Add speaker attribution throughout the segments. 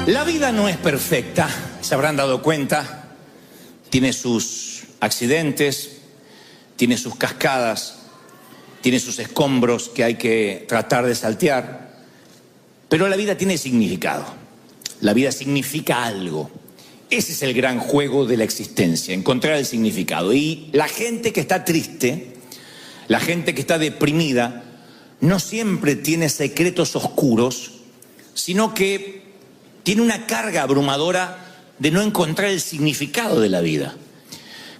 Speaker 1: La vida no es perfecta, se habrán dado cuenta. Tiene sus accidentes, tiene sus cascadas, tiene sus escombros que hay que tratar de saltear. Pero la vida tiene significado. La vida significa algo. Ese es el gran juego de la existencia, encontrar el significado. Y la gente que está triste, la gente que está deprimida, no siempre tiene secretos oscuros, sino que tiene una carga abrumadora de no encontrar el significado de la vida.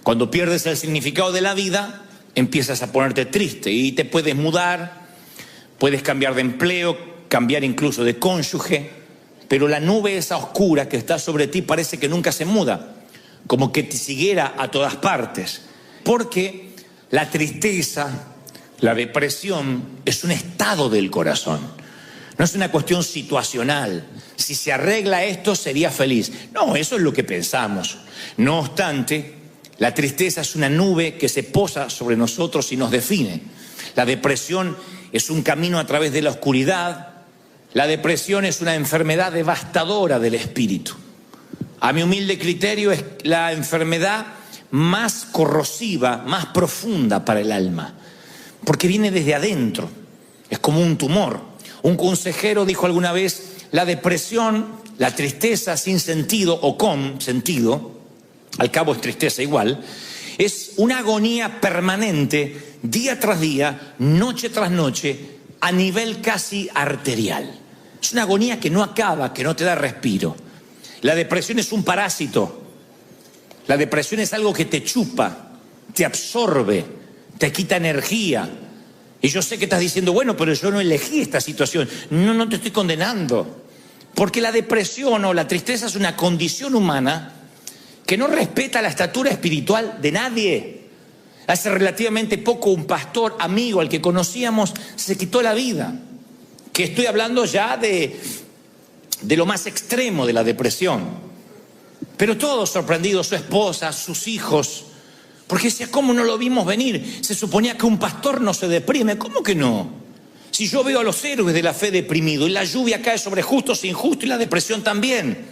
Speaker 1: Cuando pierdes el significado de la vida, empiezas a ponerte triste y te puedes mudar, puedes cambiar de empleo, cambiar incluso de cónyuge, pero la nube esa oscura que está sobre ti parece que nunca se muda, como que te siguiera a todas partes, porque la tristeza, la depresión es un estado del corazón. No es una cuestión situacional. Si se arregla esto, sería feliz. No, eso es lo que pensamos. No obstante, la tristeza es una nube que se posa sobre nosotros y nos define. La depresión es un camino a través de la oscuridad. La depresión es una enfermedad devastadora del espíritu. A mi humilde criterio, es la enfermedad más corrosiva, más profunda para el alma, porque viene desde adentro. Es como un tumor. Un consejero dijo alguna vez: la depresión, la tristeza sin sentido o con sentido, al cabo es tristeza igual, es una agonía permanente, día tras día, noche tras noche, a nivel casi arterial. Es una agonía que no acaba, que no te da respiro. La depresión es un parásito. La depresión es algo que te chupa, te absorbe, te quita energía. Y yo sé que estás diciendo: bueno, pero yo no elegí esta situación. No, no te estoy condenando. Porque la depresión o la tristeza es una condición humana que no respeta la estatura espiritual de nadie. Hace relativamente poco un pastor amigo al que conocíamos se quitó la vida. Que estoy hablando ya de lo más extremo de la depresión. Pero todos sorprendidos, su esposa, sus hijos, porque decía: ¿cómo no lo vimos venir? Se suponía que un pastor no se deprime. ¿Cómo que no? Si yo veo a los héroes de la fe deprimidos, y la lluvia cae sobre justos e injustos, y la depresión también.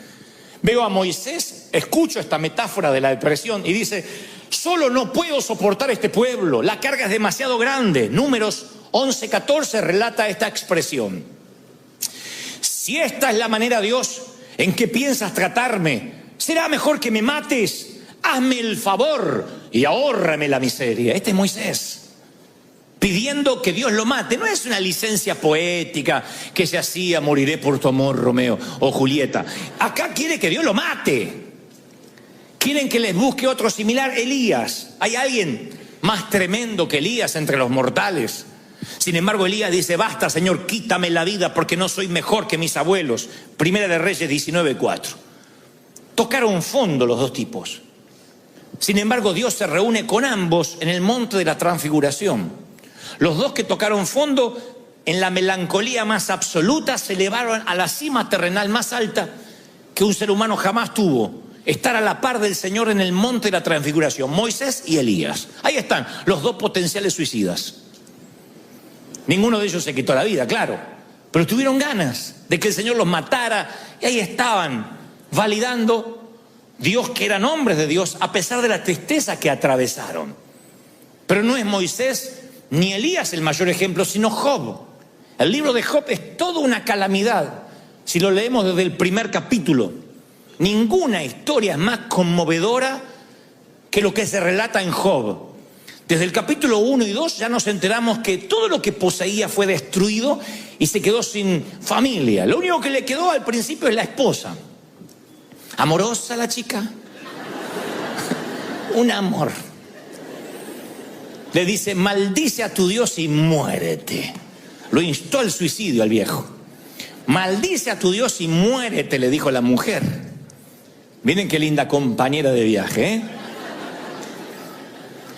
Speaker 1: Veo a Moisés, escucho esta metáfora de la depresión y dice: solo no puedo soportar este pueblo, la carga es demasiado grande. Números 11:14 relata esta expresión: si esta es la manera, Dios, en que piensas tratarme, será mejor que me mates. Hazme el favor y ahórrame la miseria. Este es Moisés pidiendo que Dios lo mate. No es una licencia poética que se hacía: moriré por tu amor, Romeo o Julieta. Acá quiere que Dios lo mate. Quieren que les busque otro similar. Elías. ¿Hay alguien más tremendo que Elías entre los mortales? Sin embargo, Elías dice: basta, Señor, quítame la vida porque no soy mejor que mis abuelos. Primera de Reyes 19:4. Tocaron fondo los dos tipos. Sin embargo, Dios se reúne con ambos en el monte de la transfiguración. Los dos que tocaron fondo, en la melancolía más absoluta, se elevaron a la cima terrenal más alta que un ser humano jamás tuvo: estar a la par del Señor en el monte de la transfiguración. Moisés y Elías. Ahí están los dos potenciales suicidas. Ninguno de ellos se quitó la vida, claro, pero tuvieron ganas de que el Señor los matara, y ahí estaban validando Dios, que eran hombres de Dios, a pesar de la tristeza que atravesaron. Pero no es Moisés ni Elías el mayor ejemplo, sino Job. El libro de Job es toda una calamidad. Si lo leemos desde el primer capítulo, ninguna historia es más conmovedora que lo que se relata en Job. Desde el capítulo 1 y 2 ya nos enteramos que todo lo que poseía fue destruido y se quedó sin familia. Lo único que le quedó al principio es la esposa. Amorosa la chica. Un amor. Le dice: maldice a tu Dios y muérete. Lo instó al suicidio al viejo. Maldice a tu Dios y muérete, le dijo la mujer. Miren qué linda compañera de viaje, ¿eh?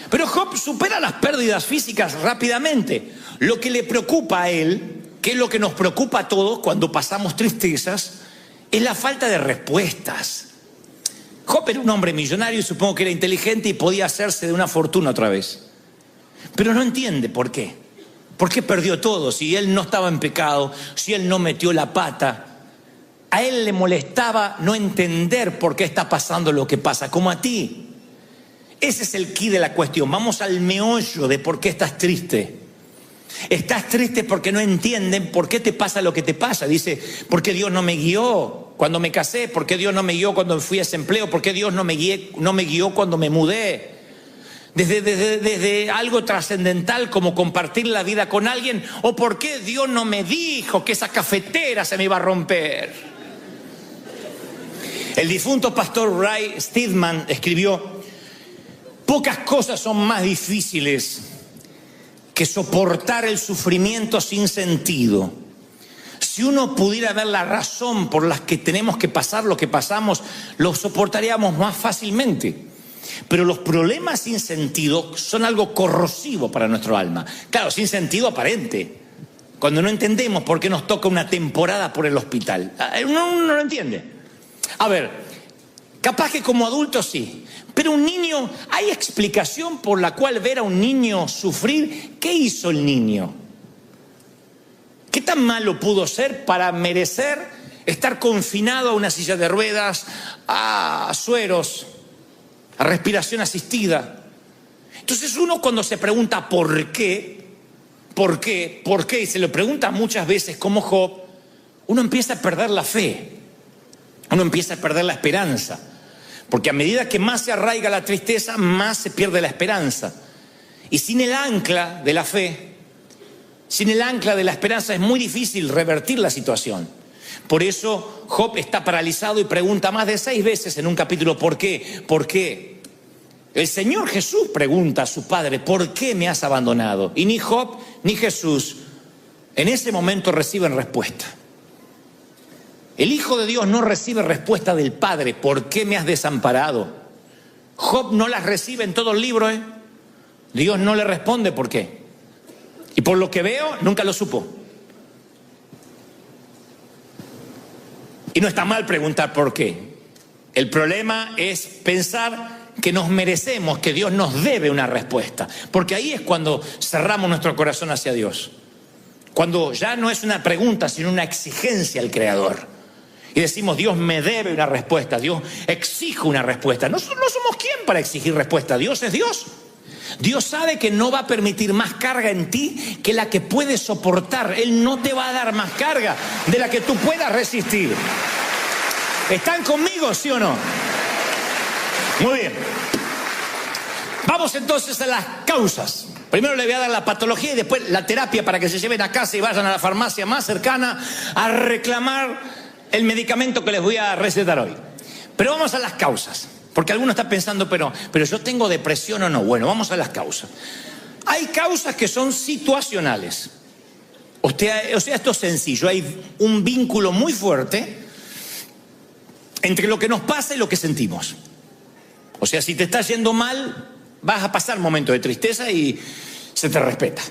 Speaker 1: Pero Job supera las pérdidas físicas rápidamente. Lo que le preocupa a él, que es lo que nos preocupa a todos cuando pasamos tristezas, es la falta de respuestas. Job era un hombre millonario y supongo que era inteligente y podía hacerse de una fortuna otra vez. Pero no entiende por qué. ¿Por qué perdió todo? Si él no estaba en pecado, si él no metió la pata. A él le molestaba no entender por qué está pasando lo que pasa, como a ti. Ese es el quid de la cuestión. Vamos al meollo de por qué estás triste. Estás triste porque no entienden por qué te pasa lo que te pasa. Dice, ¿por qué Dios no me guió cuando me casé? ¿Por qué Dios no me guió cuando fui a ese empleo? ¿Por qué Dios no me guió cuando me mudé? Desde algo trascendental como compartir la vida con alguien, o por qué Dios no me dijo que esa cafetera se me iba a romper. El difunto pastor Ray Steadman escribió: pocas cosas son más difíciles que soportar el sufrimiento sin sentido. Si uno pudiera ver la razón por la que tenemos que pasar lo que pasamos, lo soportaríamos más fácilmente. Pero los problemas sin sentido son algo corrosivo para nuestro alma. Claro, sin sentido aparente. Cuando no entendemos por qué nos toca una temporada por el hospital. Uno no lo entiende. A ver, capaz que como adulto sí. Pero un niño, ¿hay explicación por la cual ver a un niño sufrir? ¿Qué hizo el niño? ¿Qué tan malo pudo ser para merecer estar confinado a una silla de ruedas, a sueros, a respiración asistida? Entonces uno, cuando se pregunta ¿por qué? Y se lo pregunta muchas veces como Job, uno empieza a perder la fe, uno empieza a perder la esperanza, porque a medida que más se arraiga la tristeza, más se pierde la esperanza. Y sin el ancla de la fe, sin el ancla de la esperanza, es muy difícil revertir la situación. Por eso Job está paralizado y pregunta más de 6 veces en un capítulo ¿por qué? ¿Por qué? El Señor Jesús pregunta a su Padre, ¿por qué me has abandonado? Y ni Job ni Jesús en ese momento reciben respuesta. El Hijo de Dios no recibe respuesta del Padre, ¿por qué me has desamparado? Job no las recibe en todo el libro, Dios no le responde por qué. Y por lo que veo, nunca lo supo. Y no está mal preguntar por qué. El problema es pensar que nos merecemos, que Dios nos debe una respuesta. Porque ahí es cuando cerramos nuestro corazón hacia Dios. Cuando ya no es una pregunta, sino una exigencia al Creador. Y decimos, Dios me debe una respuesta, Dios exige una respuesta. No somos quién para exigir respuesta, Dios es Dios. Dios sabe que no va a permitir más carga en ti que la que puedes soportar. Él no te va a dar más carga de la que tú puedas resistir. ¿Están conmigo, sí o no? Muy bien. Vamos entonces a las causas. Primero le voy a dar la patología y después la terapia para que se lleven a casa y vayan a la farmacia más cercana a reclamar el medicamento que les voy a recetar hoy. Pero vamos a las causas. Porque alguno está pensando, pero yo tengo depresión o no. Bueno, vamos a las causas. Hay causas que son situacionales. O sea, esto es sencillo. Hay un vínculo muy fuerte entre lo que nos pasa y lo que sentimos. O sea, si te está yendo mal, vas a pasar momentos de tristeza y se te respeta.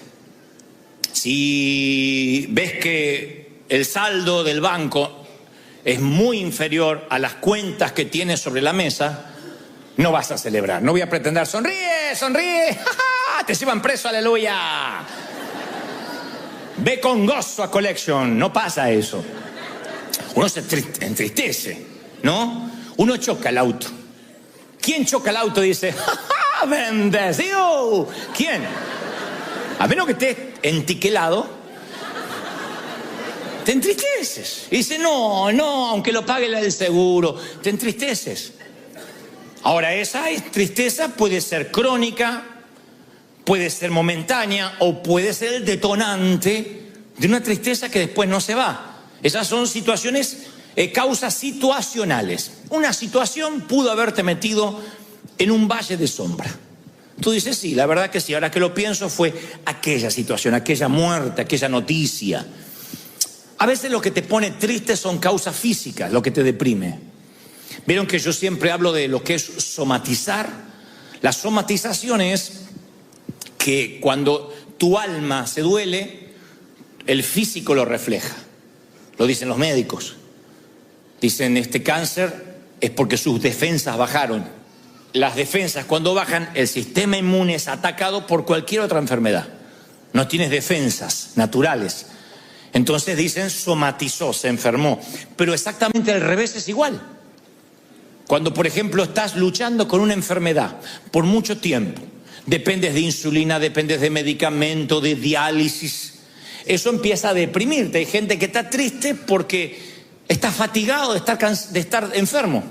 Speaker 1: Si ves que el saldo del banco es muy inferior a las cuentas que tienes sobre la mesa, no vas a celebrar. No voy a pretender, sonríe, sonríe, ¡ja, ja! Te llevan preso, aleluya. Ve con gozo a Collection, no pasa eso. Uno se entristece, ¿no? Uno choca el auto. ¿Quién choca el auto y dice, ¡ja, ja! ¡Bendecido! ¿Quién? A menos que estés entiquelado, te entristeces. Y dice, no, aunque lo pague el seguro, te entristeces. Ahora, esa tristeza puede ser crónica, puede ser momentánea o puede ser el detonante de una tristeza que después no se va. Esas son situaciones, causas situacionales. Una situación pudo haberte metido en un valle de sombra. Tú dices, sí, la verdad que sí. Ahora que lo pienso, fue aquella situación, aquella muerte, aquella noticia. A veces lo que te pone triste son causas físicas, lo que te deprime. Vieron que yo siempre hablo de lo que es somatizar. La somatización es que cuando tu alma se duele, el físico lo refleja. Lo dicen los médicos. Dicen, este cáncer es porque sus defensas bajaron. Las defensas, cuando bajan, el sistema inmune es atacado por cualquier otra enfermedad. No tienes defensas naturales. Entonces dicen somatizó, se enfermó. Pero exactamente al revés es igual. Cuando, por ejemplo, estás luchando con una enfermedad por mucho tiempo, dependes de insulina, dependes de medicamento, de diálisis, eso empieza a deprimirte. Hay gente que está triste porque está fatigado de estar enfermo.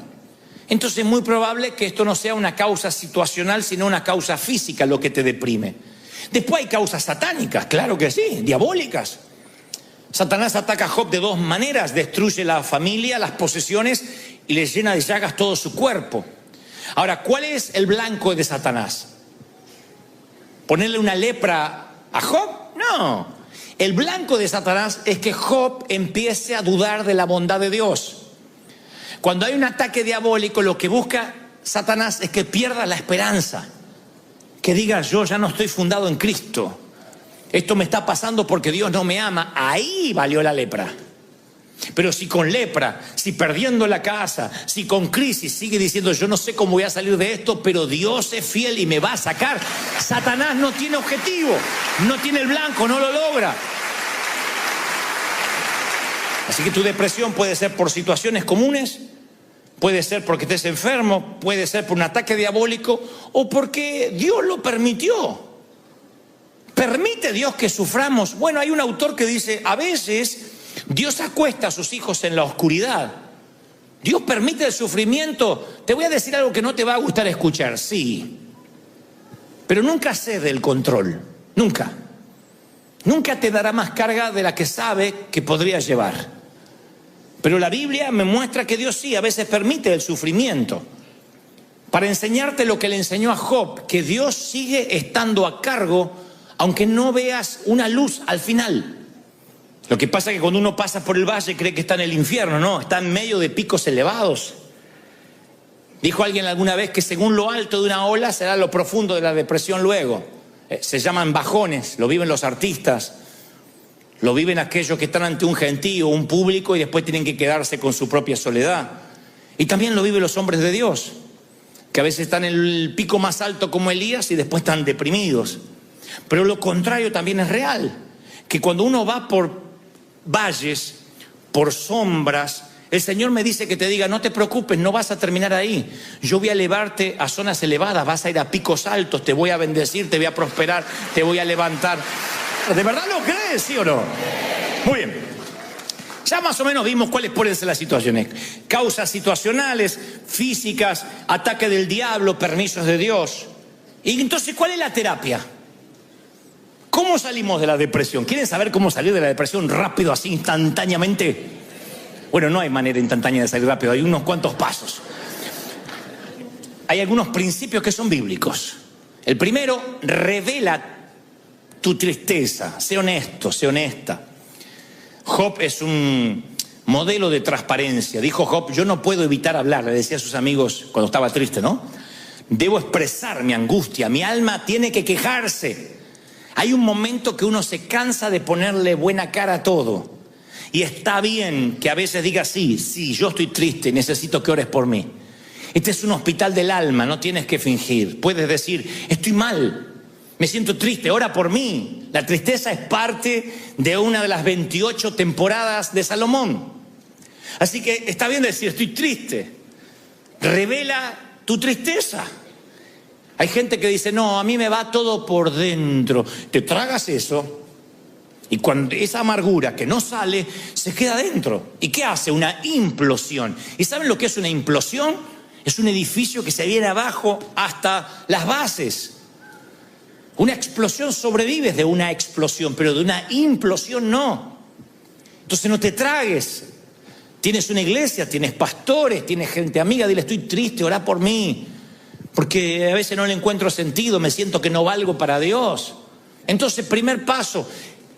Speaker 1: Entonces es muy probable que esto no sea una causa situacional, sino una causa física lo que te deprime. Después hay causas satánicas, claro que sí, diabólicas. Satanás ataca a Job de dos maneras: destruye la familia, las posesiones y le llena de llagas todo su cuerpo. Ahora, ¿cuál es el blanco de Satanás? ¿Ponerle una lepra a Job? No. El blanco de Satanás es que Job empiece a dudar de la bondad de Dios. Cuando hay un ataque diabólico, lo que busca Satanás es que pierda la esperanza, que diga: yo ya no estoy fundado en Cristo, esto me está pasando porque Dios no me ama. Ahí valió la lepra. Pero si con lepra, si perdiendo la casa, si con crisis sigue diciendo: yo no sé cómo voy a salir de esto, pero Dios es fiel y me va a sacar, Satanás no tiene objetivo, no tiene el blanco, no lo logra. Así que tu depresión puede ser por situaciones comunes, puede ser porque estés enfermo, puede ser por un ataque diabólico o porque Dios lo permitió. ¿Permite Dios que suframos? Bueno, hay un autor que dice: a veces Dios acuesta a sus hijos en la oscuridad. Dios permite el sufrimiento. Te voy a decir algo que no te va a gustar escuchar, sí, pero nunca cede el control, nunca. Nunca te dará más carga de la que sabe que podrías llevar. Pero la Biblia me muestra que Dios sí, a veces permite el sufrimiento para enseñarte lo que le enseñó a Job, que Dios sigue estando a cargo aunque no veas una luz al final. Lo que pasa es que cuando uno pasa por el valle cree que está en el infierno. No, está en medio de picos elevados. Dijo alguien alguna vez que según lo alto de una ola será lo profundo de la depresión luego. Se llaman bajones, lo viven los artistas, lo viven aquellos que están ante un gentío, un público, y después tienen que quedarse con su propia soledad. Y también lo viven los hombres de Dios, que a veces están en el pico más alto como Elías y después están deprimidos. Pero lo contrario también es real, que cuando uno va por valles, por sombras, el Señor me dice que te diga: no te preocupes, no vas a terminar ahí. Yo voy a elevarte a zonas elevadas, vas a ir a picos altos, te voy a bendecir, te voy a prosperar, te voy a levantar. ¿De verdad lo crees, sí o no? Muy bien. Ya más o menos vimos cuáles pueden ser las situaciones. Causas situacionales, físicas, ataque del diablo, permisos de Dios. Y entonces, ¿cuál es la terapia? ¿Cómo salimos de la depresión? ¿Quieren saber cómo salir de la depresión rápido, así, instantáneamente? Bueno, no hay manera instantánea de salir rápido, hay unos cuantos pasos. Hay algunos principios que son bíblicos. El primero, revela tu tristeza, sé honesto, sé honesta. Job es un modelo de transparencia. Dijo Job: yo no puedo evitar hablar, le decía a sus amigos cuando estaba triste, ¿no? Debo expresar mi angustia, mi alma tiene que quejarse. Hay un momento que uno se cansa de ponerle buena cara a todo. Y está bien que a veces digas: sí, yo estoy triste, necesito que ores por mí. Este es un hospital del alma, no tienes que fingir. Puedes decir: estoy mal, me siento triste, ora por mí. La tristeza es parte de una de las 28 temporadas de Salomón. Así que está bien decir: estoy triste. Revela tu tristeza. Hay gente que dice: no, a mí me va todo por dentro. Te tragas eso y cuando esa amargura que no sale se queda dentro. ¿Y qué hace? Una implosión. ¿Y saben lo que es una implosión? Es un edificio que se viene abajo hasta las bases. Una explosión sobrevives de una explosión, pero de una implosión no. Entonces no te tragues. Tienes una iglesia, tienes pastores, tienes gente amiga, dile: estoy triste, orá por mí, porque a veces no le encuentro sentido, me siento que no valgo para Dios. Entonces, primer paso,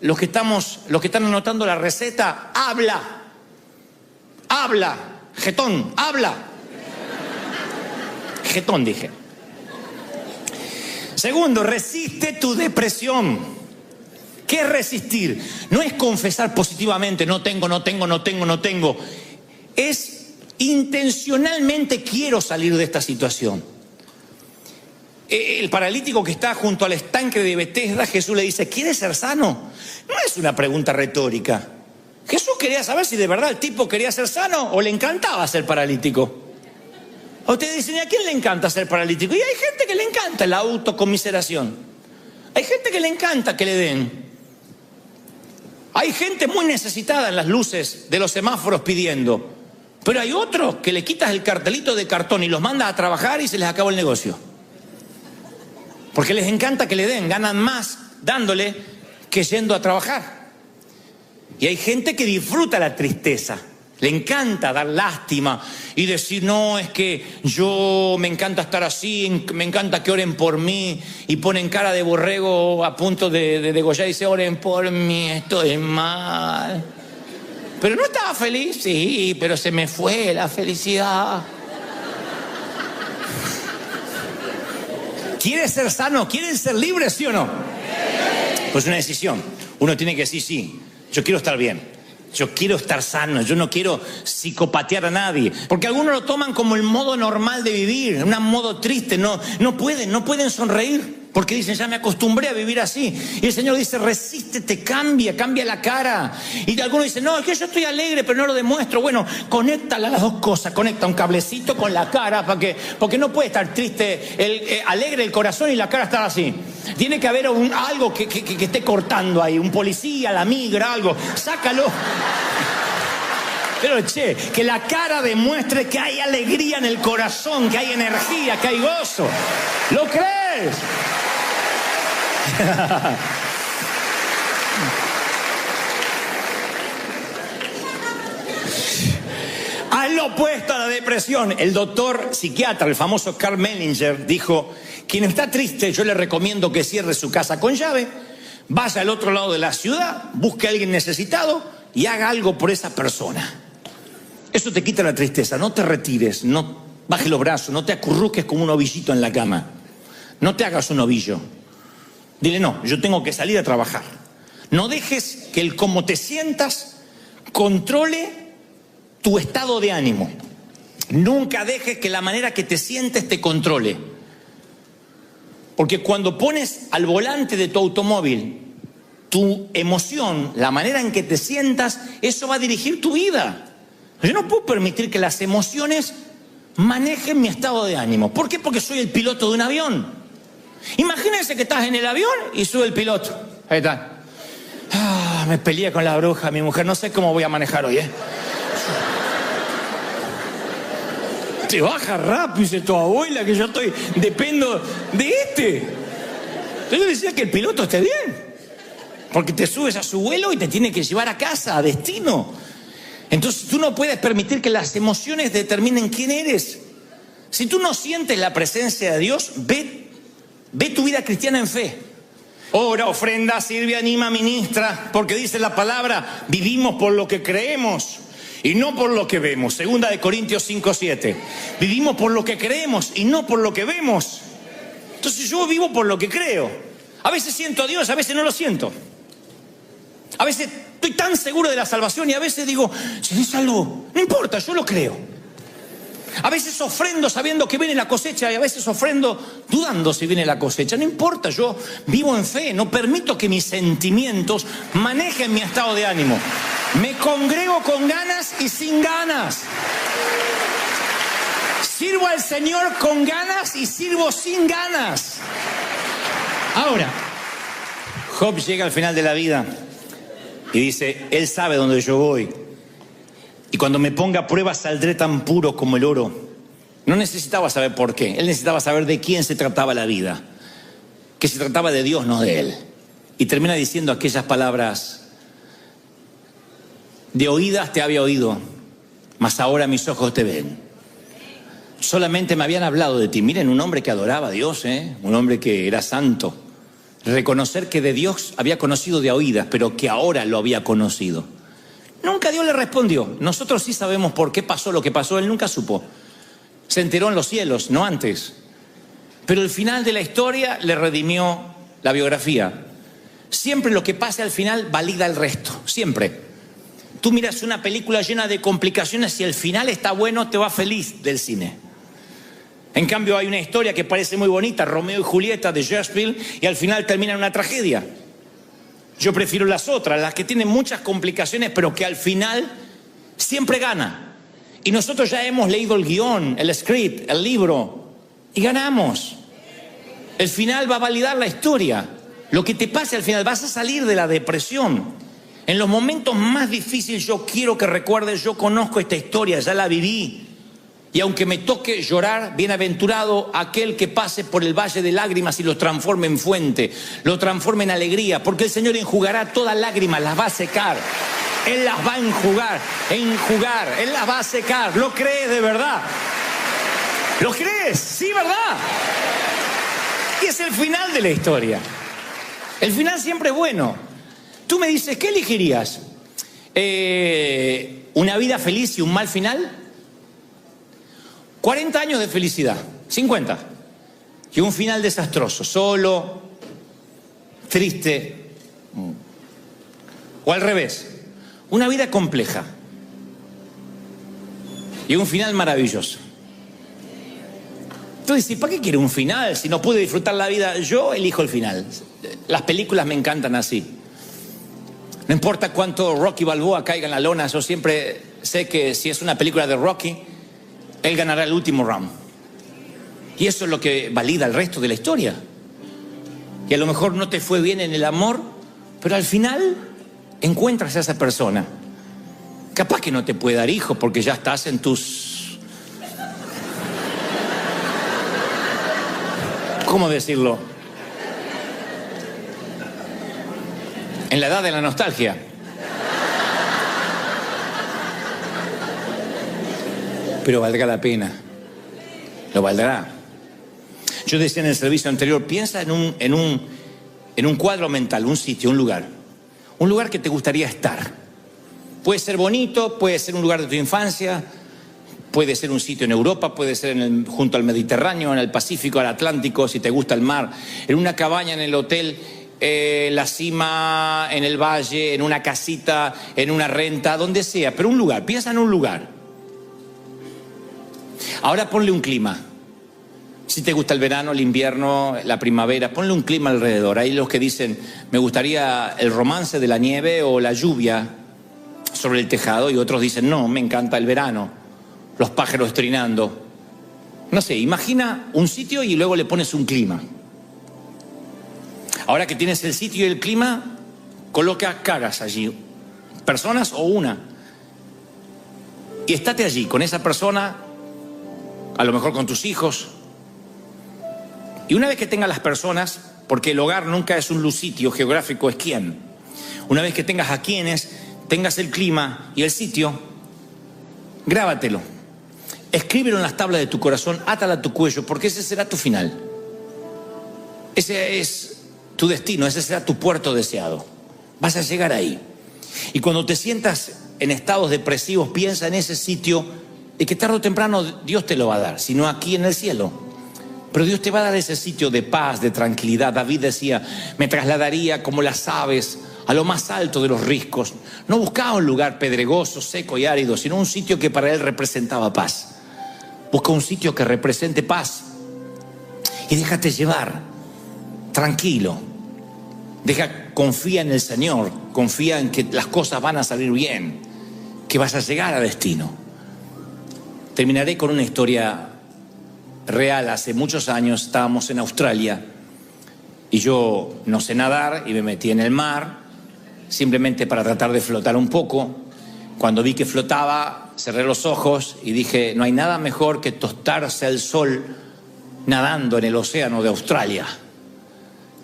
Speaker 1: los que están anotando la receta: habla, jetón, habla. Jetón dije. Segundo, resiste tu depresión. ¿Qué es resistir? No es confesar positivamente: no tengo. Es intencionalmente quiero salir de esta situación. el paralítico que está junto al estanque de Betesda, Jesús le dice, ¿quieres ser sano? No es una pregunta retórica. Jesús quería saber si de verdad el tipo quería ser sano o le encantaba ser paralítico. Ustedes dicen, ¿y a quién le encanta ser paralítico? Y hay gente que le encanta la autocomiseración. Hay gente que le encanta que le den. Hay gente muy necesitada en las luces de los semáforos pidiendo. Pero hay otros que le quitas el cartelito de cartón y los mandas a trabajar y se les acabó el negocio. Porque les encanta que le den, ganan más dándole que yendo a trabajar. Y hay gente que disfruta la tristeza, le encanta dar lástima y decir, no, es que yo me encanta estar así, me encanta que oren por mí, y ponen cara de borrego a punto de degollar y dice, oren por mí, estoy mal. Pero no estaba feliz, sí, pero se me fue la felicidad. ¿Quieres ser sano? ¿Quieren ser libres, sí o no? Pues una decisión. Uno tiene que decir, sí, yo quiero estar bien, yo quiero estar sano, yo no quiero psicopatear a nadie. Porque algunos lo toman como el modo normal de vivir, un modo triste, no pueden sonreír. Porque dicen, ya me acostumbré a vivir así. Y el Señor dice, resístete, cambia la cara. Y algunos dicen, no, es que yo estoy alegre, pero no lo demuestro. Bueno, conecta las dos cosas, conecta un cablecito con la cara, porque no puede estar triste, alegre el corazón y la cara estar así. Tiene que haber algo que esté cortando ahí, un policía, la migra, algo. Sácalo. Pero que la cara demuestre que hay alegría en el corazón, que hay energía, que hay gozo. ¿Lo crees? Al opuesto a la depresión, el doctor psiquiatra, el famoso Karl Menninger, dijo, quien está triste, yo le recomiendo que cierre su casa con llave, vaya al otro lado de la ciudad, busque a alguien necesitado y haga algo por esa persona. Eso te quita la tristeza. No te retires, no bajes los brazos, no te acurruques como un ovillito en la cama. No te hagas un ovillo. Dile, no, yo tengo que salir a trabajar. No dejes que el cómo te sientas controle tu estado de ánimo. Nunca dejes que la manera que te sientes te controle. Porque cuando pones al volante de tu automóvil tu emoción, la manera en que te sientas, eso va a dirigir tu vida. Yo no puedo permitir que las emociones manejen mi estado de ánimo. ¿Por qué? Porque soy el piloto de un avión. Imagínense que estás en el avión y sube el piloto. Ahí está. Me peleé con la bruja, mi mujer, no sé cómo voy a manejar hoy, Te baja rápido, dice tu abuela, que yo dependo de este. Yo decía que el piloto esté bien. Porque te subes a su vuelo y te tiene que llevar a casa, a destino. Entonces tú no puedes permitir que las emociones determinen quién eres. Si tú no sientes la presencia de Dios, ve tu vida cristiana en fe. Ora, ofrenda, sirve, anima, ministra, porque dice la palabra, vivimos por lo que creemos y no por lo que vemos. 2 Corintios 5:7. Vivimos por lo que creemos y no por lo que vemos. Entonces yo vivo por lo que creo. A veces siento a Dios, a veces no lo siento. A veces estoy tan seguro de la salvación y a veces digo, seré salvo. No importa, yo lo creo. A veces ofrendo sabiendo que viene la cosecha y a veces ofrendo dudando si viene la cosecha. No importa, yo vivo en fe. No permito que mis sentimientos manejen mi estado de ánimo. Me congrego con ganas y sin ganas. Sirvo al Señor con ganas y sirvo sin ganas. Ahora, Job llega al final de la vida y dice, Él sabe dónde yo voy. Y cuando me ponga a prueba saldré tan puro como el oro. No necesitaba saber por qué. Él necesitaba saber de quién se trataba la vida. Que se trataba de Dios, no de él. Y termina diciendo aquellas palabras: de oídas te había oído, mas ahora mis ojos te ven. Solamente me habían hablado de ti. Miren, un hombre que adoraba a Dios, un hombre que era santo. Reconocer que de Dios había conocido de oídas, pero que ahora lo había conocido. Nunca Dios le respondió. Nosotros sí sabemos por qué pasó lo que pasó. Él nunca supo. Se enteró en los cielos, no antes. Pero el final de la historia le redimió la biografía. Siempre lo que pase al final valida el resto. Siempre. Tú miras una película llena de complicaciones y el final está bueno, te va feliz del cine. En cambio hay una historia que parece muy bonita, Romeo y Julieta de Shakespeare, y al final termina en una tragedia. Yo prefiero las otras, las que tienen muchas complicaciones, pero que al final siempre gana. Y nosotros ya hemos leído el guión, el script, el libro, y ganamos. El final va a validar la historia. Lo que te pase al final, vas a salir de la depresión. En los momentos más difíciles yo quiero que recuerdes, yo conozco esta historia, ya la viví. Y aunque me toque llorar, bienaventurado aquel que pase por el valle de lágrimas y lo transforme en fuente, lo transforme en alegría, porque el Señor enjugará todas lágrimas, las va a secar. Él las va a enjugar, Él las va a secar. ¿Lo crees de verdad? ¿Lo crees? Sí, ¿verdad? Y es el final de la historia. El final siempre es bueno. Tú me dices, ¿qué elegirías? ¿Una vida feliz y un mal final? 40 años de felicidad, 50. Y un final desastroso, solo, triste. O al revés, una vida compleja y un final maravilloso. Tú dices, ¿para qué quiere un final si no pude disfrutar la vida? Yo elijo el final. Las películas me encantan así. No importa cuánto Rocky Balboa caiga en la lona, yo siempre sé que si es una película de Rocky, él ganará el último round. Y eso es lo que valida el resto de la historia. Y a lo mejor no te fue bien en el amor, pero al final encuentras a esa persona. Capaz que no te puede dar hijos porque ya estás en tus... ¿Cómo decirlo? En la edad de la nostalgia. Pero valdrá la pena. Lo valdrá. Yo decía en el servicio anterior, piensa en un cuadro mental, un sitio, un lugar. Un lugar que te gustaría estar. Puede ser bonito, puede ser un lugar de tu infancia, puede ser un sitio en Europa, puede ser junto al Mediterráneo, en el Pacífico, al Atlántico, si te gusta el mar, en una cabaña en el hotel, la cima, en el valle, en una casita, en una renta, donde sea, pero un lugar, piensa en un lugar. Ahora ponle un clima. Si te gusta el verano, el invierno, la primavera, ponle un clima alrededor. Hay los que dicen, me gustaría el romance de la nieve o la lluvia sobre el tejado, y otros dicen, no, me encanta el verano, los pájaros trinando. No sé, imagina un sitio y luego le pones un clima. Ahora que tienes el sitio y el clima, coloca caras allí, personas o una. Y estate allí con esa persona, a lo mejor con tus hijos. Y una vez que tengas las personas, porque el hogar nunca es un sitio geográfico, es quién. Una vez que tengas a quienes, tengas el clima y el sitio, grábatelo. Escríbelo en las tablas de tu corazón, átala a tu cuello, porque ese será tu final. Ese es tu destino, ese será tu puerto deseado. Vas a llegar ahí. Y cuando te sientas en estados depresivos, piensa en ese sitio y que tarde o temprano Dios te lo va a dar, sino aquí en el cielo. Pero Dios te va a dar ese sitio de paz, de tranquilidad. David decía, me trasladaría como las aves a lo más alto de los riscos. No buscaba un lugar pedregoso, seco y árido, sino un sitio que para él representaba paz. Busca un sitio que represente paz y déjate llevar, tranquilo. Confía en el Señor, confía en que las cosas van a salir bien, que vas a llegar a destino. Terminaré con una historia real. Hace muchos años estábamos en Australia y yo no sé nadar y me metí en el mar simplemente para tratar de flotar un poco. Cuando vi que flotaba, cerré los ojos y dije, no hay nada mejor que tostarse al sol nadando en el océano de Australia.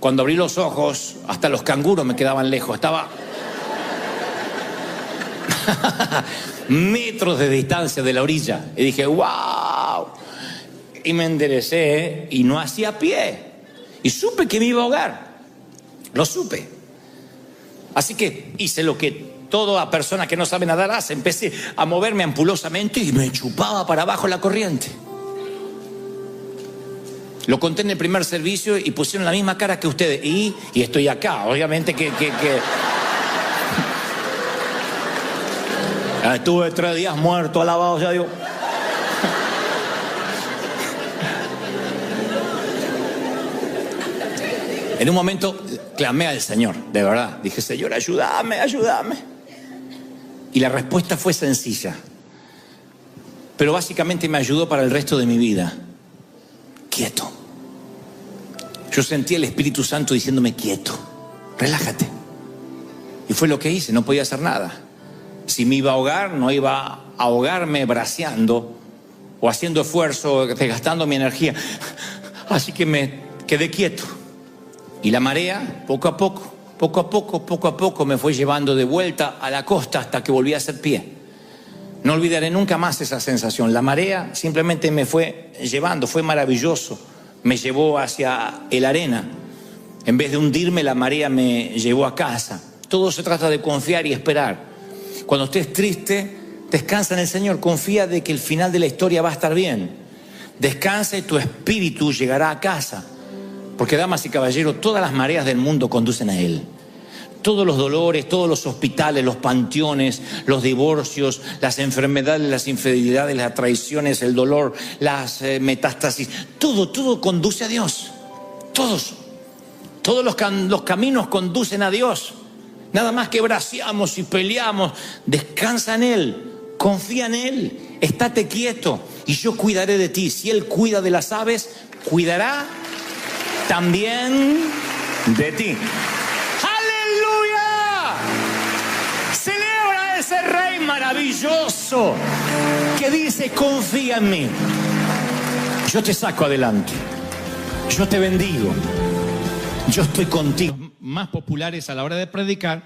Speaker 1: Cuando abrí los ojos, hasta los canguros me quedaban lejos. Estaba metros de distancia de la orilla. Y dije, ¡wow! Y me enderecé y no hacía pie. Y supe que me iba a ahogar. Lo supe. Así que hice lo que toda persona que no sabe nadar hace. Empecé a moverme ampulosamente y me chupaba para abajo la corriente. Lo conté en el primer servicio y pusieron la misma cara que ustedes. Y estoy acá, obviamente que... Estuve 3 días muerto, alabado sea Dios. En un momento clamé al Señor, de verdad. Dije, Señor, ayúdame, ayúdame. Y la respuesta fue sencilla, pero básicamente me ayudó para el resto de mi vida. Quieto. Yo sentí el Espíritu Santo diciéndome, quieto, relájate. Y fue lo que hice, no podía hacer nada. Si me iba a ahogar, no iba a ahogarme braceando o haciendo esfuerzo, desgastando mi energía. Así que me quedé quieto. Y la marea, poco a poco, me fue llevando de vuelta a la costa hasta que volví a hacer pie. No olvidaré nunca más esa sensación. La marea simplemente me fue llevando, fue maravilloso. Me llevó hacia la arena. En vez de hundirme, la marea me llevó a casa. Todo se trata de confiar y esperar. Cuando estés triste, descansa en el Señor. Confía de que el final de la historia va a estar bien. Descansa y tu espíritu llegará a casa. Porque, damas y caballeros, todas las mareas del mundo conducen a Él. Todos los dolores, todos los hospitales, los panteones, los divorcios, las enfermedades, las infidelidades, las traiciones, el dolor, las metástasis, todo conduce a Dios. Todos los caminos conducen a Dios. Nada más que braceamos y peleamos. Descansa en Él, confía en Él, estate quieto y yo cuidaré de ti. Si Él cuida de las aves, cuidará también de ti. ¡Aleluya! Celebra a ese Rey maravilloso que dice, confía en mí. Yo te saco adelante. Yo te bendigo. Yo estoy contigo. Más populares a la hora de predicar,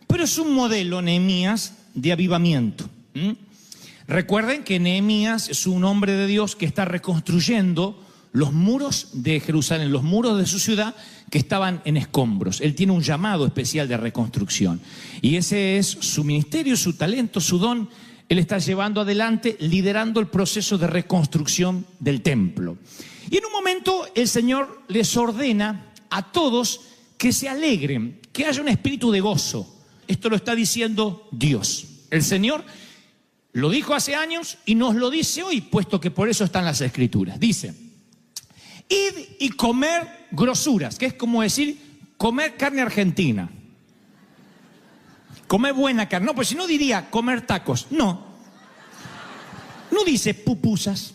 Speaker 1: pero es un modelo, Nehemías, de avivamiento. Recuerden que Nehemías es un hombre de Dios que está reconstruyendo los muros de Jerusalén, los muros de su ciudad que estaban en escombros. Él tiene un llamado especial de reconstrucción y ese es su ministerio, su talento, su don. Él está llevando adelante, liderando el proceso de reconstrucción del templo. Y en un momento el Señor les ordena a todos que se alegren, que haya un espíritu de gozo. Esto lo está diciendo Dios. El Señor lo dijo hace años y nos lo dice hoy, puesto que por eso están las Escrituras. Dice, id y comer grosuras, que es como decir, comer carne argentina. Comer buena carne. No, pues si no diría comer tacos. No dice pupusas.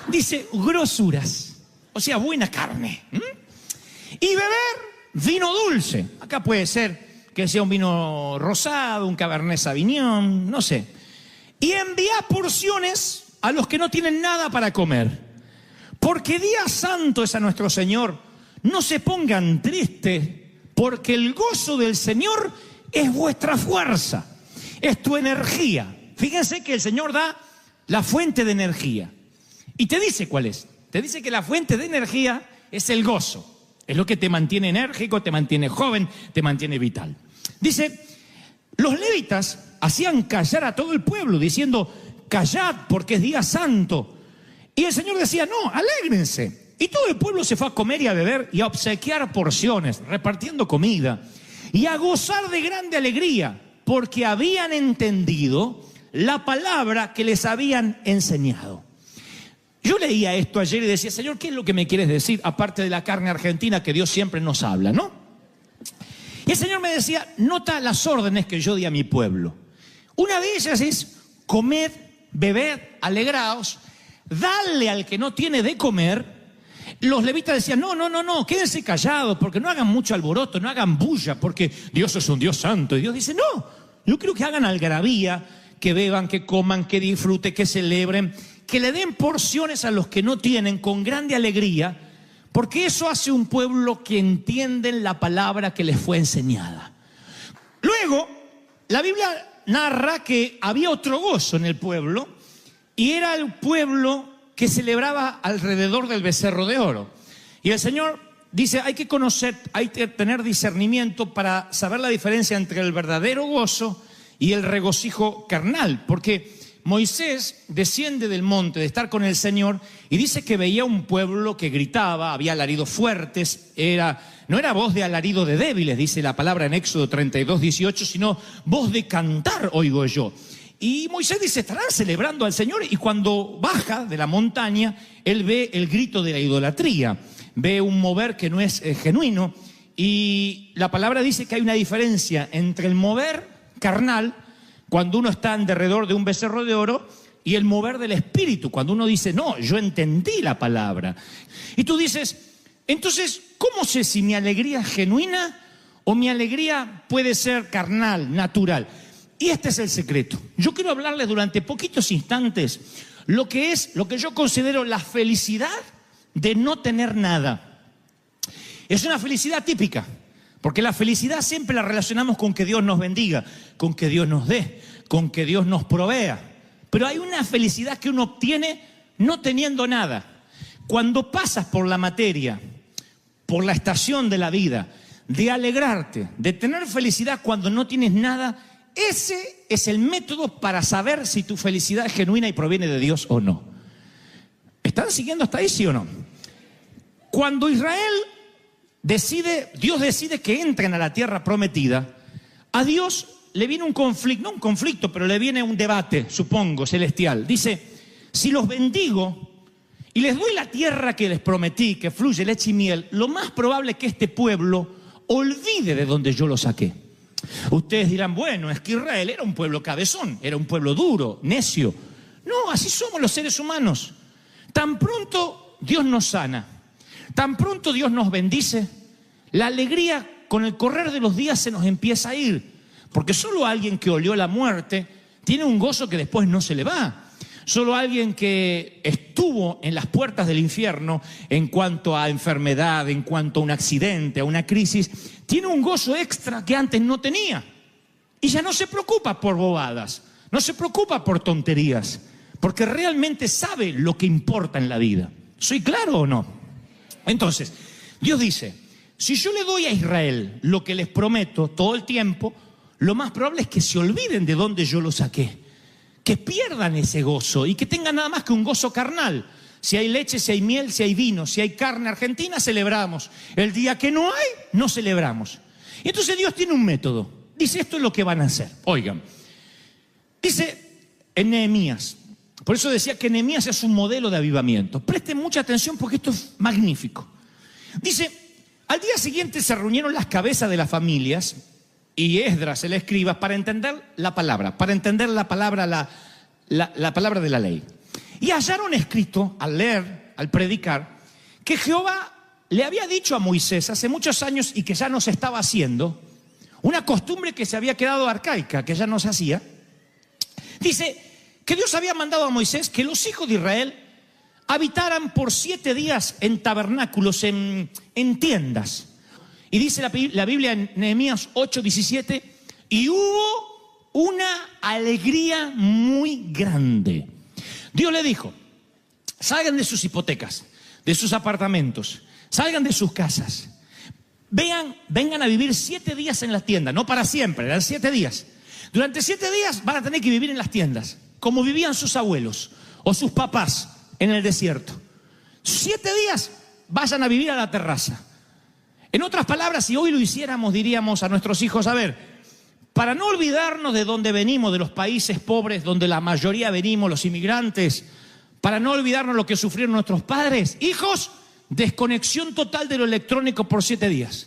Speaker 1: Dice grosuras. O sea, buena carne. Y beber vino dulce. Acá puede ser que sea un vino rosado, un Cabernet Sauvignon, no sé. Y envía porciones a los que no tienen nada para comer. Porque día santo es a nuestro Señor. No se pongan tristes, porque el gozo del Señor es vuestra fuerza, es tu energía. Fíjense que el Señor da la fuente de energía. Y te dice cuál es. Te dice que la fuente de energía es el gozo. Es lo que te mantiene enérgico, te mantiene joven, te mantiene vital. Dice, los levitas hacían callar a todo el pueblo, diciendo, callad porque es día santo. Y el Señor decía, no, alégrense. Y todo el pueblo se fue a comer y a beber y a obsequiar porciones, repartiendo comida. Y a gozar de grande alegría, porque habían entendido la palabra que les habían enseñado. Yo leía esto ayer y decía, Señor, ¿qué es lo que me quieres decir? Aparte de la carne argentina que Dios siempre nos habla, ¿no? Y el Señor me decía, nota las órdenes que yo di a mi pueblo. Una de ellas es comed, beber, alegraos, darle al que no tiene de comer. Los levitas decían, no, quédense callados porque no hagan mucho alboroto, no hagan bulla, porque Dios es un Dios santo. Y Dios dice, no, yo quiero que hagan algarabía, que beban, que coman, que disfruten, que celebren, que le den porciones a los que no tienen con grande alegría, porque eso hace un pueblo que entienden la palabra que les fue enseñada. Luego, la Biblia narra que había otro gozo en el pueblo, y era el pueblo que celebraba alrededor del becerro de oro. Y el Señor dice, hay que conocer, hay que tener discernimiento para saber la diferencia entre el verdadero gozo y el regocijo carnal, porque Moisés desciende del monte de estar con el Señor y dice que veía un pueblo que gritaba, había alaridos fuertes, no era voz de alarido de débiles, dice la palabra en Éxodo 32:18, sino voz de cantar oigo yo. Y Moisés dice, estarán celebrando al Señor, y cuando baja de la montaña, él ve el grito de la idolatría. ve un mover que no es genuino. Y la palabra dice que hay una diferencia entre el mover carnal, cuando uno está en derredor de un becerro de oro, y el mover del espíritu, cuando uno dice, no, yo entendí la palabra. Y tú dices, entonces, ¿cómo sé si mi alegría es genuina o mi alegría puede ser carnal, natural? Y este es el secreto. Yo quiero hablarles durante poquitos instantes lo que yo considero la felicidad de no tener nada. Es una felicidad típica, porque la felicidad siempre la relacionamos con que Dios nos bendiga, con que Dios nos dé, con que Dios nos provea. Pero hay una felicidad que uno obtiene no teniendo nada. Cuando pasas por la materia, por la estación de la vida, de alegrarte, de tener felicidad cuando no tienes nada, ese es el método para saber si tu felicidad es genuina y proviene de Dios o no. ¿Están siguiendo hasta ahí, sí o no? Cuando Dios decide que entren a la tierra prometida, a Dios le viene un conflicto, no un conflicto, pero le viene un debate, supongo, celestial. Dice, si los bendigo y les doy la tierra que les prometí, que fluye leche y miel, lo más probable es que este pueblo olvide de donde yo lo saqué. Ustedes dirán, bueno, es que Israel era un pueblo cabezón, era un pueblo duro, necio. No, así somos los seres humanos. Tan pronto Dios nos sana, tan pronto Dios nos bendice, la alegría con el correr de los días se nos empieza a ir. Porque solo alguien que olió la muerte tiene un gozo que después no se le va. Solo alguien que estuvo en las puertas del infierno en cuanto a enfermedad, en cuanto a un accidente, a una crisis, tiene un gozo extra que antes no tenía. Y ya no se preocupa por bobadas, no se preocupa por tonterías, porque realmente sabe lo que importa en la vida. ¿Soy claro o no? Entonces, Dios dice, si yo le doy a Israel lo que les prometo todo el tiempo, lo más probable es que se olviden de dónde yo lo saqué, que pierdan ese gozo y que tengan nada más que un gozo carnal. Si hay leche, si hay miel, si hay vino, si hay carne argentina, celebramos. El día que no hay, no celebramos. Y entonces Dios tiene un método. Dice, esto es lo que van a hacer. Oigan, dice en Nehemías, por eso decía que Nehemías es un modelo de avivamiento. Presten mucha atención porque esto es magnífico. Dice, al día siguiente se reunieron las cabezas de las familias y Esdras, el escriba, para entender la palabra, la palabra de la ley. Y hallaron escrito, al leer, al predicar, que Jehová le había dicho a Moisés hace muchos años y que ya no se estaba haciendo, una costumbre que se había quedado arcaica, que ya no se hacía. Dice que Dios había mandado a Moisés que los hijos de Israel habitaran por 7 días en tabernáculos, en tiendas. Y dice la Biblia en Nehemías 8:17, y hubo una alegría muy grande. Dios le dijo, salgan de sus hipotecas, de sus apartamentos, salgan de sus casas, vengan a vivir 7 días en las tiendas, no para siempre, eran 7 días. Durante 7 días van a tener que vivir en las tiendas, como vivían sus abuelos o sus papás en el desierto. 7 días vayan a vivir a la terraza. En otras palabras, si hoy lo hiciéramos, diríamos a nuestros hijos, a ver, para no olvidarnos de dónde venimos, de los países pobres donde la mayoría venimos, los inmigrantes, para no olvidarnos lo que sufrieron nuestros padres, hijos, desconexión total de lo electrónico por 7 días.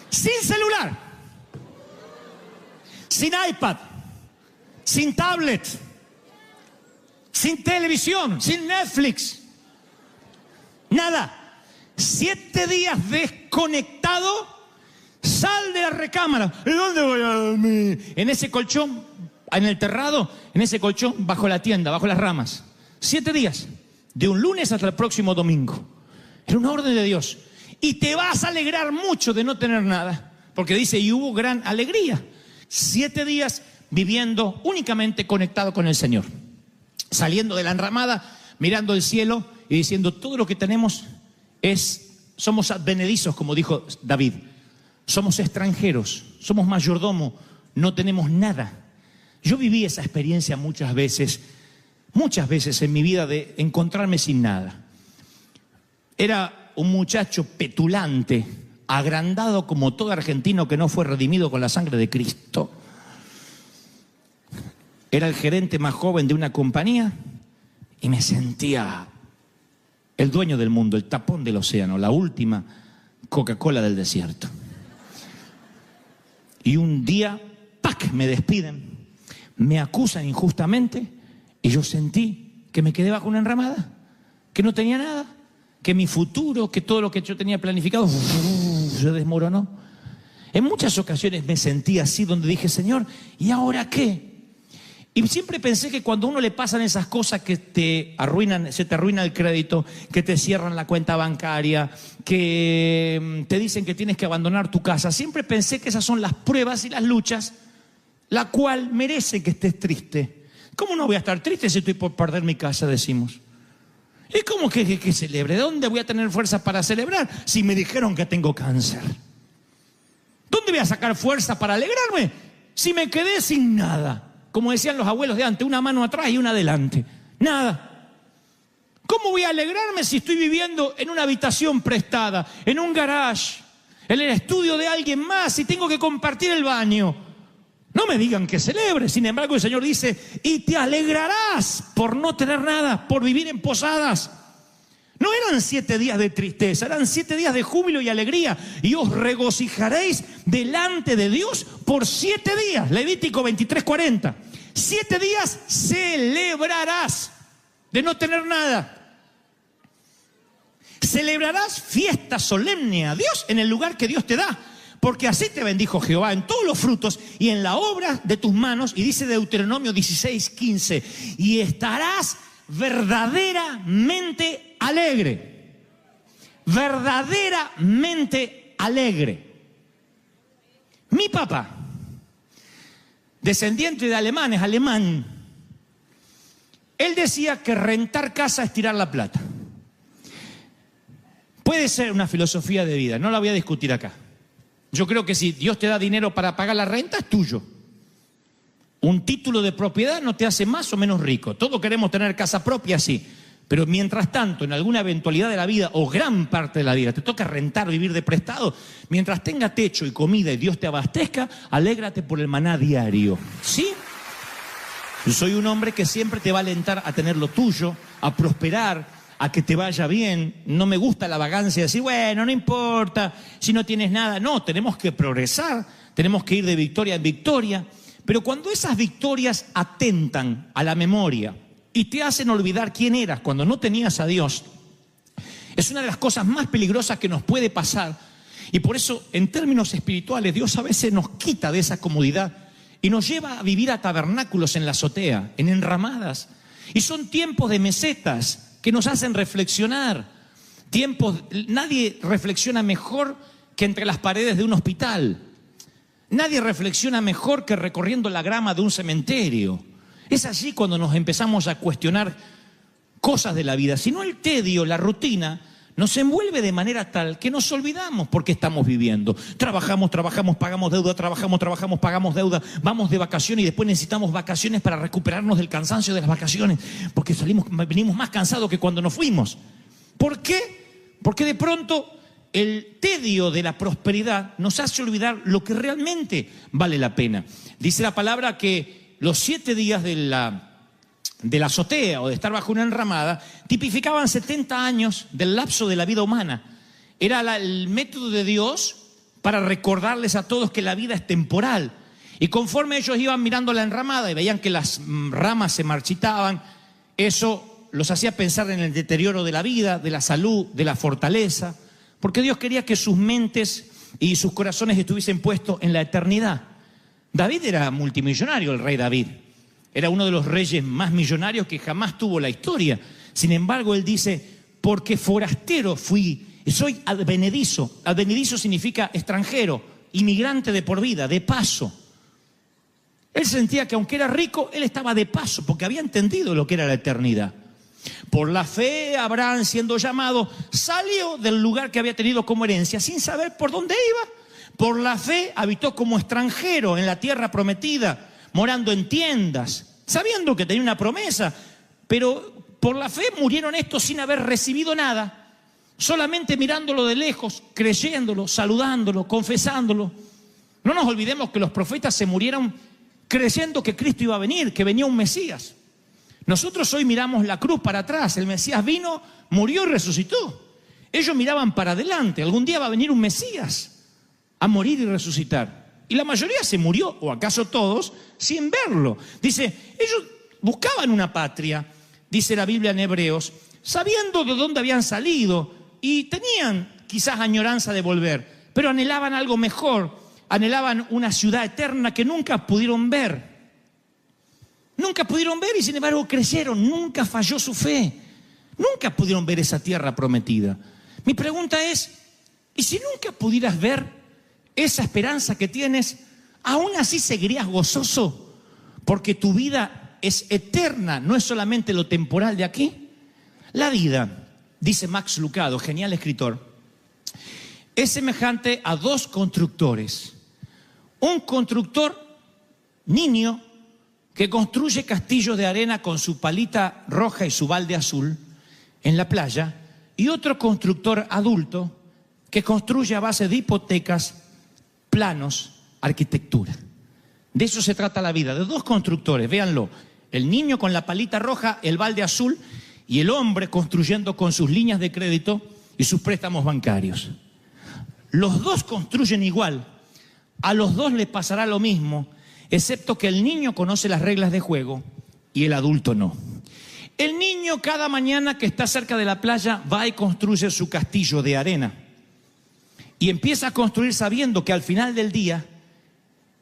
Speaker 1: Sin celular, sin iPad, sin tablet, sin televisión, sin Netflix, nada. 7 días desconectado, sal de la recámara. ¿Y dónde voy a dormir? En ese colchón, en el terrado, en ese colchón, bajo la tienda, bajo las ramas. 7 días, de un lunes hasta el próximo domingo. Era una orden de Dios. Y te vas a alegrar mucho de no tener nada, porque dice, y hubo gran alegría. 7 días viviendo únicamente conectado con el Señor. Saliendo de la enramada, mirando el cielo y diciendo, todo lo que tenemos somos advenedizos, como dijo David. Somos extranjeros, somos mayordomo, no tenemos nada. Yo viví esa experiencia muchas veces en mi vida de encontrarme sin nada. Era un muchacho petulante, agrandado como todo argentino que no fue redimido con la sangre de Cristo. Era el gerente más joven de una compañía y me sentía el dueño del mundo, el tapón del océano, la última Coca-Cola del desierto. Y un día, ¡pac!, me despiden, me acusan injustamente y yo sentí que me quedé bajo una enramada, que no tenía nada, que mi futuro, que todo lo que yo tenía planificado se desmoronó. En muchas ocasiones me sentí así, donde dije, Señor, ¿y ahora qué? Y siempre pensé que cuando a uno le pasan esas cosas que te arruinan, se te arruina el crédito, que te cierran la cuenta bancaria, que te dicen que tienes que abandonar tu casa, siempre pensé que esas son las pruebas y las luchas, la cual merece que estés triste. ¿Cómo no voy a estar triste si estoy por perder mi casa, decimos? ¿Y cómo que celebre? ¿De dónde voy a tener fuerza para celebrar si me dijeron que tengo cáncer? ¿Dónde voy a sacar fuerza para alegrarme si me quedé sin nada? Como decían los abuelos de antes, una mano atrás y una adelante. Nada. ¿Cómo voy a alegrarme si estoy viviendo en una habitación prestada, en un garage, en el estudio de alguien más y tengo que compartir el baño? No me digan que celebre. Sin embargo, el Señor dice, y te alegrarás por no tener nada, por vivir en posadas. No eran 7 días de tristeza, eran 7 días de júbilo y alegría. Y os regocijaréis delante de Dios por 7 días. Levítico 23:40. 7 días celebrarás de no tener nada. Celebrarás fiesta solemne a Dios en el lugar que Dios te da. Porque así te bendijo Jehová en todos los frutos y en la obra de tus manos. Y dice Deuteronomio 16:15. Y estarás verdaderamente alegre. Verdaderamente alegre. Mi papá, descendiente de alemanes, alemán, él decía que rentar casa es tirar la plata. Puede ser una filosofía de vida, no la voy a discutir acá. Yo creo que si Dios te da dinero para pagar la renta, es tuyo. Un título de propiedad no te hace más o menos rico. Todos queremos tener casa propia, sí. Pero mientras tanto, en alguna eventualidad de la vida, o gran parte de la vida, te toca rentar, vivir de prestado, mientras tenga techo y comida y Dios te abastezca, alégrate por el maná diario. ¿Sí? Yo soy un hombre que siempre te va a alentar a tener lo tuyo, a prosperar, a que te vaya bien. No me gusta la vagancia de decir, bueno, no importa si no tienes nada. No, tenemos que progresar, tenemos que ir de victoria en victoria. Pero cuando esas victorias atentan a la memoria y te hacen olvidar quién eras cuando no tenías a Dios, es una de las cosas más peligrosas que nos puede pasar. Y por eso, en términos espirituales, Dios a veces nos quita de esa comodidad y nos lleva a vivir a tabernáculos en la azotea, en enramadas. Y son tiempos de mesetas que nos hacen reflexionar. Nadie reflexiona mejor que entre las paredes de un hospital. Nadie reflexiona mejor que recorriendo la grama de un cementerio. Es allí cuando nos empezamos a cuestionar cosas de la vida. Si no, el tedio, la rutina, nos envuelve de manera tal que nos olvidamos por qué estamos viviendo. Trabajamos, pagamos deuda, trabajamos, pagamos deuda, vamos de vacaciones y después necesitamos vacaciones para recuperarnos del cansancio de las vacaciones, porque venimos más cansados que cuando nos fuimos. ¿Por qué? Porque de pronto el tedio de la prosperidad nos hace olvidar lo que realmente vale la pena. Dice la palabra que los 7 días de la azotea o de estar bajo una enramada tipificaban 70 años del lapso de la vida humana. Era el método de Dios para recordarles a todos que la vida es temporal. Y conforme ellos iban mirando la enramada y veían que las ramas se marchitaban, eso los hacía pensar en el deterioro de la vida, de la salud, de la fortaleza, porque Dios quería que sus mentes y sus corazones estuviesen puestos en la eternidad. David era multimillonario, el rey David. Era uno de los reyes más millonarios que jamás tuvo la historia. Sin embargo, él dice, porque forastero fui, soy advenedizo. Advenedizo significa extranjero, inmigrante de por vida, de paso. Él sentía que aunque era rico, él estaba de paso, porque había entendido lo que era la eternidad. Por la fe, Abraham, siendo llamado, salió del lugar que había tenido como herencia, sin saber por dónde iba. Por la fe, habitó como extranjero en la tierra prometida, morando en tiendas, sabiendo que tenía una promesa, pero por la fe murieron estos sin haber recibido nada, solamente mirándolo de lejos, creyéndolo, saludándolo, confesándolo. No nos olvidemos que los profetas se murieron creyendo que Cristo iba a venir, que venía un Mesías. Nosotros hoy miramos la cruz para atrás. El Mesías vino, murió y resucitó. Ellos miraban para adelante. Algún día va a venir un Mesías a morir y resucitar. Y la mayoría se murió, o acaso todos, sin verlo. Dice, ellos buscaban una patria, dice la Biblia en Hebreos, sabiendo de dónde habían salido y tenían quizás añoranza de volver, pero anhelaban algo mejor, anhelaban una ciudad eterna que nunca pudieron ver. Nunca pudieron ver y sin embargo creyeron, nunca falló su fe. Nunca pudieron ver esa tierra prometida. Mi pregunta es, ¿y si nunca pudieras ver esa esperanza que tienes, aún así seguirías gozoso? Porque tu vida es eterna, no es solamente lo temporal de aquí. La vida, dice Max Lucado, genial escritor, es semejante a dos constructores. Un constructor niño que construye castillos de arena con su palita roja y su balde azul en la playa, y otro constructor adulto que construye a base de hipotecas, planos, arquitectura. De eso se trata la vida, de dos constructores, véanlo, el niño con la palita roja, el balde azul, y el hombre construyendo con sus líneas de crédito y sus préstamos bancarios. Los dos construyen igual, a los dos les pasará lo mismo, excepto que el niño conoce las reglas de juego y el adulto no. El niño cada mañana que está cerca de la playa va y construye su castillo de arena. Y empieza a construir sabiendo que al final del día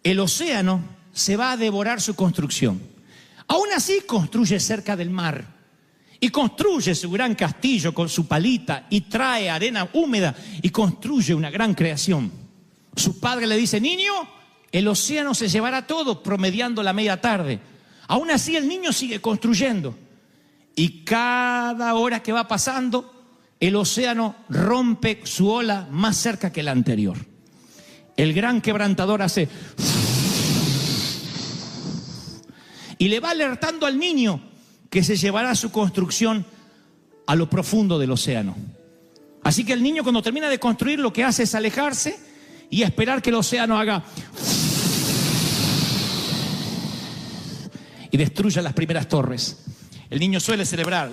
Speaker 1: el océano se va a devorar su construcción. Aún así construye cerca del mar y construye su gran castillo con su palita y trae arena húmeda y construye una gran creación. Su padre le dice, niño, el océano se llevará todo, promediando la media tarde. Aún así el niño sigue construyendo. Y cada hora que va pasando, el océano rompe su ola más cerca que la anterior. El gran quebrantador hace... y le va alertando al niño que se llevará su construcción a lo profundo del océano. Así que el niño, cuando termina de construir, lo que hace es alejarse y esperar que el océano haga... y destruya las primeras torres. El niño suele celebrar.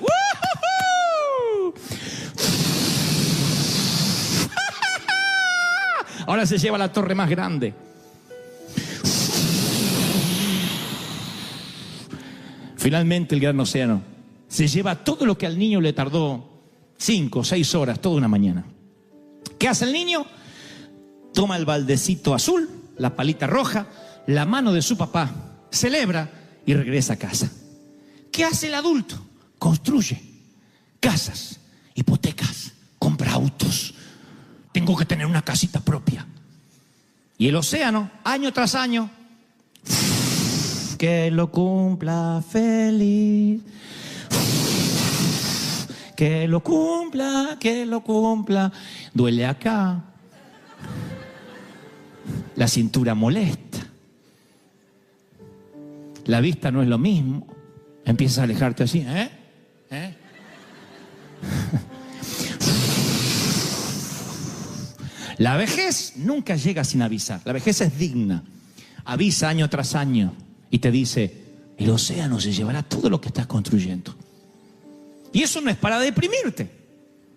Speaker 1: Ahora se lleva la torre más grande. Finalmente el gran océano se lleva todo lo que al niño le tardó 5 o 6 horas, toda una mañana. ¿Qué hace el niño? Toma el baldecito azul, la palita roja, la mano de su papá, celebra y regresa a casa. ¿Qué hace el adulto? Construye casas, hipotecas, compra autos. Tengo que tener una casita propia. Y el océano, año tras año, que lo cumpla feliz. Que lo cumpla, que lo cumpla. Duele acá. La cintura molesta. La vista no es lo mismo. Empiezas a alejarte así, La vejez nunca llega sin avisar. La vejez es digna. Avisa año tras año y te dice, el océano se llevará todo lo que estás construyendo. Y eso no es para deprimirte.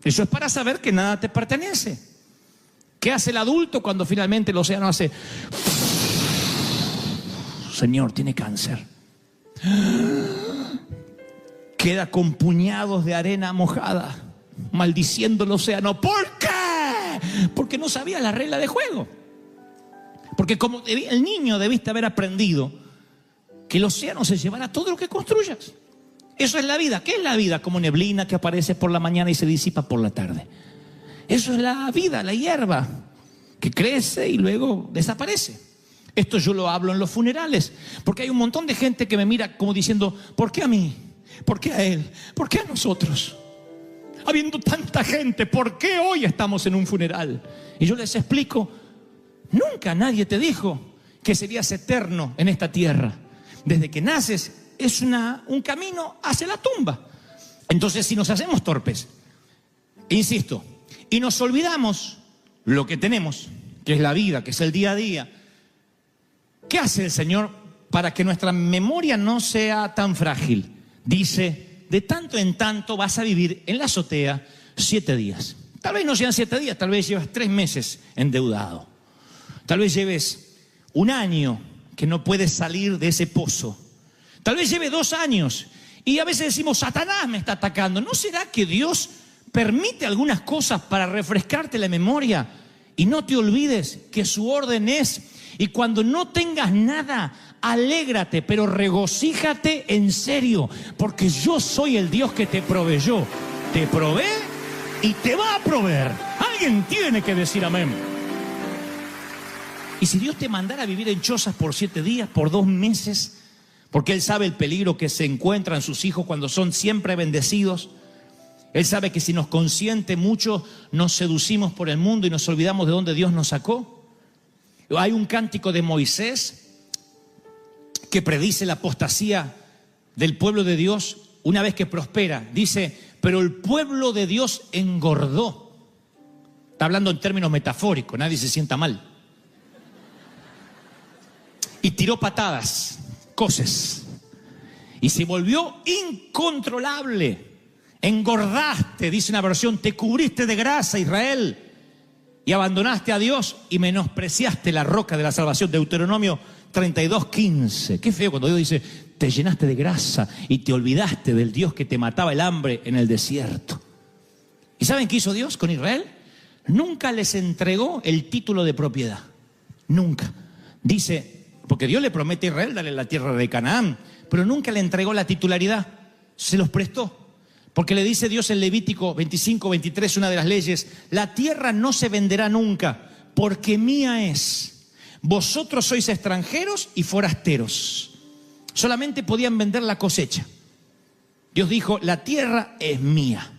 Speaker 1: Eso es para saber que nada te pertenece. ¿Qué hace el adulto cuando finalmente el océano hace... Señor, tiene cáncer? Queda con puñados de arena mojada, maldiciendo el océano. ¿Por qué? Porque no sabía la regla de juego. Porque como el niño debiste haber aprendido que el océano se llevará todo lo que construyas. Eso es la vida. ¿Qué es la vida? Como neblina que aparece por la mañana y se disipa por la tarde. Eso es la vida, la hierba que crece y luego desaparece. Esto yo lo hablo en los funerales, porque hay un montón de gente que me mira como diciendo, ¿por qué a mí? ¿Por qué a él? ¿Por qué a nosotros? Habiendo tanta gente, ¿por qué hoy estamos en un funeral? Y yo les explico, nunca nadie te dijo que serías eterno en esta tierra. Desde que naces es un camino hacia la tumba. Entonces, si nos hacemos torpes, insisto, y nos olvidamos lo que tenemos, que es la vida, que es el día a día, ¿qué hace el Señor para que nuestra memoria no sea tan frágil? dice, de tanto en tanto vas a vivir en la azotea 7 días. Tal vez no sean 7 días, tal vez llevas 3 meses endeudado. Tal vez lleves 1 año que no puedes salir de ese pozo. Tal vez lleve 2 años y a veces decimos, Satanás me está atacando. ¿No será que Dios permite algunas cosas para refrescarte la memoria? Y no te olvides que su orden es, y cuando no tengas nada, alégrate, pero regocíjate en serio, porque yo soy el Dios que te proveyó. Te provee y te va a proveer. Alguien tiene que decir amén. Y si Dios te mandara a vivir en chozas por 7 días, por 2 meses, porque Él sabe el peligro que se encuentran sus hijos cuando son siempre bendecidos. Él sabe que si nos consiente mucho, nos seducimos por el mundo y nos olvidamos de dónde Dios nos sacó. Hay un cántico de Moisés que predice la apostasía del pueblo de Dios una vez que prospera. Dice, pero el pueblo de Dios engordó. Está hablando en términos metafóricos, nadie se sienta mal. Y tiró patadas, coces, y se volvió incontrolable. Engordaste, dice una versión, te cubriste de grasa, Israel, y abandonaste a Dios y menospreciaste la roca de la salvación. Deuteronomio 32:15. Qué feo cuando Dios dice, te llenaste de grasa y te olvidaste del Dios que te mataba el hambre en el desierto. ¿Y saben qué hizo Dios con Israel? Nunca les entregó el título de propiedad. Nunca. Dice, porque Dios le promete a Israel darle la tierra de Canaán, pero nunca le entregó la titularidad. Se los prestó. Porque le dice Dios en Levítico 25:23, una de las leyes, la tierra no se venderá nunca, porque mía es. Vosotros sois extranjeros y forasteros. Solamente podían vender la cosecha. Dios dijo, la tierra es mía.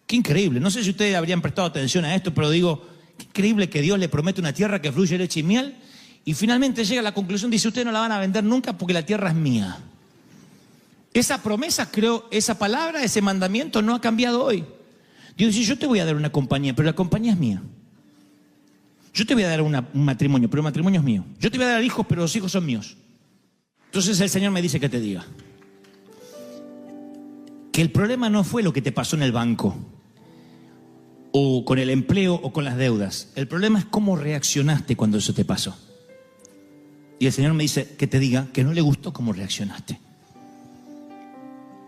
Speaker 1: Qué increíble. No sé si ustedes habrían prestado atención a esto, pero digo, qué increíble que Dios le promete una tierra que fluye leche y miel, y finalmente llega a la conclusión, dice, ustedes no la van a vender nunca porque la tierra es mía. Esa promesa, creo, esa palabra, ese mandamiento no ha cambiado hoy. Dios dice, yo te voy a dar una compañía, pero la compañía es mía. Yo te voy a dar un matrimonio, pero el matrimonio es mío. Yo te voy a dar hijos, pero los hijos son míos. Entonces el Señor me dice que te diga que el problema no fue lo que te pasó en el banco, o con el empleo, o con las deudas. El problema es cómo reaccionaste cuando eso te pasó. Y el Señor me dice que te diga que no le gustó cómo reaccionaste.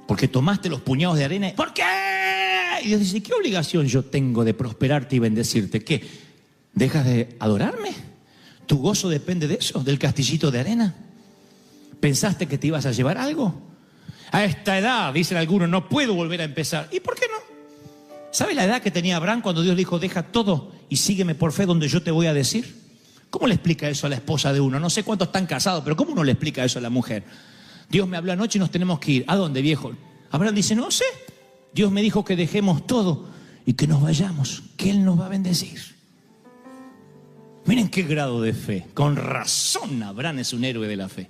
Speaker 1: Porque tomaste los puñados de arena. ¿Por qué? Y Dios dice, ¿qué obligación yo tengo de prosperarte y bendecirte? ¿Qué? ¿Dejas de adorarme? ¿Tu gozo depende de eso? ¿Del castillito de arena? ¿Pensaste que te ibas a llevar algo? A esta edad, dicen algunos, no puedo volver a empezar. ¿Y por qué no? ¿Sabe la edad que tenía Abraham cuando Dios le dijo, deja todo y sígueme por fe donde yo te voy a decir? ¿Cómo le explica eso a la esposa de uno? No sé cuántos están casados, pero ¿cómo uno le explica eso a la mujer? Dios me habló anoche y nos tenemos que ir. ¿A dónde, viejo? Abraham dice, no sé. Dios me dijo que dejemos todo y que nos vayamos, que Él nos va a bendecir. Miren qué grado de fe. Con razón Abraham es un héroe de la fe.